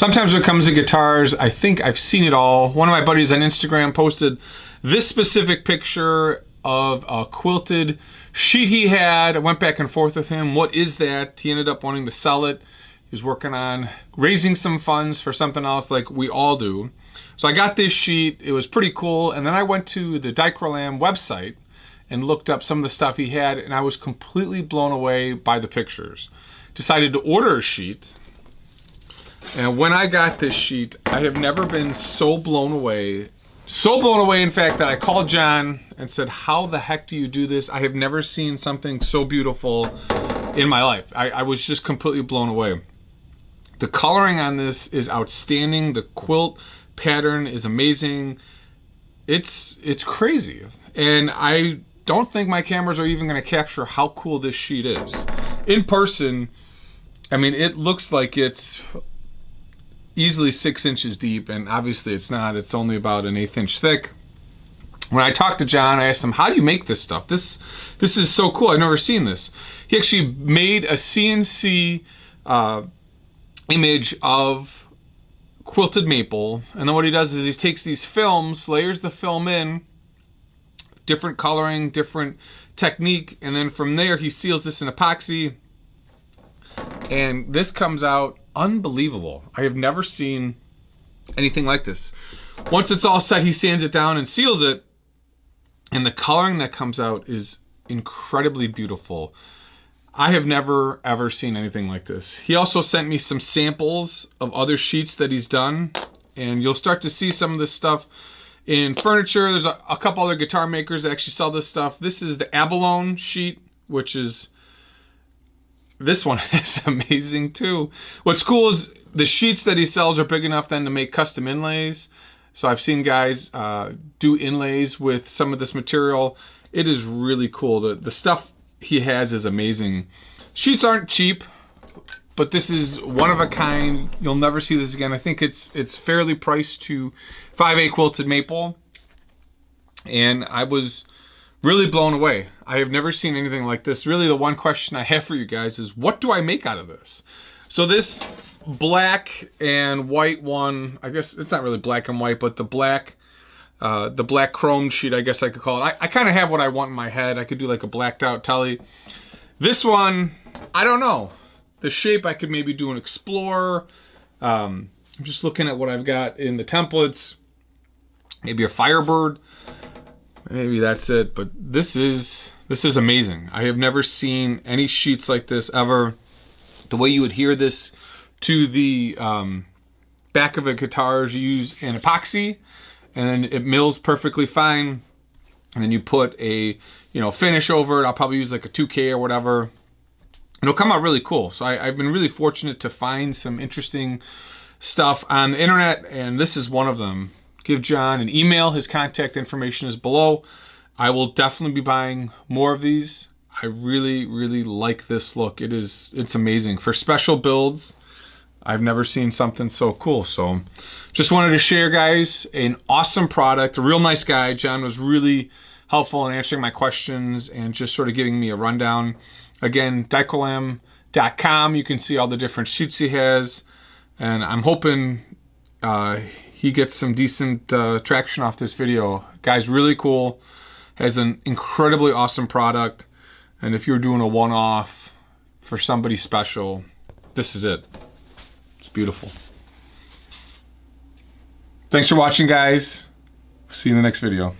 Sometimes when it comes to guitars, I think I've seen it all. One of my buddies on Instagram posted this specific picture of a quilted sheet he had. I went back and forth with him. What is that? He ended up wanting to sell it. He was working on raising some funds for something else like we all do. So I got this sheet. It was pretty cool. And then I went to the Dichrolam website and looked up some of the stuff he had, and I was completely blown away by the pictures. Decided to order a sheet. And when I got this sheet, I have never been so blown away. So blown away, in fact, that I called John and said, how the heck do you do this? I have never seen something so beautiful in my life. I was just completely blown away. The coloring on this is outstanding. The quilt pattern is amazing. It's crazy. And I don't think my cameras are even going to capture how cool this sheet is. In person, I mean, it looks like it's easily 6 inches deep, and obviously it's not. It's only about an 1/8 inch thick. When I talked to John, I asked him, how do you make this stuff? This is so cool. I've never seen this. He actually made a CNC image of quilted maple, and then what he does is he takes these films, layers the film in, different coloring, different technique, and then from there he seals this in epoxy, and this comes out unbelievable. I have never seen anything like this. Once it's all set, he sands it down and seals it, and the coloring that comes out is incredibly beautiful. I have never ever seen anything like this. He also sent me some samples of other sheets that he's done, and you'll start to see some of this stuff in furniture. There's a couple other guitar makers that actually sell this stuff. This is the abalone sheet, which is, this one is amazing too. What's cool is the sheets that he sells are big enough then to make custom inlays. So I've seen guys do inlays with some of this material. It is really cool. The stuff he has is amazing. Sheets aren't cheap, but this is one of a kind. You'll never see this again. I think it's fairly priced to 5/8 quilted maple, and I was really blown away. I have never seen anything like this. Really, the one question I have for you guys is, what do I make out of this? So this black and white one, I guess it's not really black and white, but the black chrome sheet, I guess I could call it. I kind of have what I want in my head. I could do like a blacked out telly. This one, I don't know. The shape, I could maybe do an Explorer. I'm just looking at what I've got in the templates. Maybe a Firebird. Maybe that's it, but this is amazing. I have never seen any sheets like this ever. The way you adhere this to the back of a guitar is you use an epoxy, and then it mills perfectly fine, and then you put a finish over it. I'll probably use like a 2K or whatever. It'll come out really cool. So I've been really fortunate to find some interesting stuff on the internet, and this is one of them. Give John an email. His contact information is below. I will definitely be buying more of these. I really, really like this look. It's amazing. For special builds, I've never seen something so cool. So just wanted to share, guys, an awesome product. A real nice guy. John was really helpful in answering my questions and just sort of giving me a rundown. Again, dichrolam.com. You can see all the different sheets he has. And I'm hoping he gets some decent traction off this video. Guy's really cool. Has an incredibly awesome product. And if you're doing a one-off for somebody special, this is it. It's beautiful. Thanks for watching, guys. See you in the next video.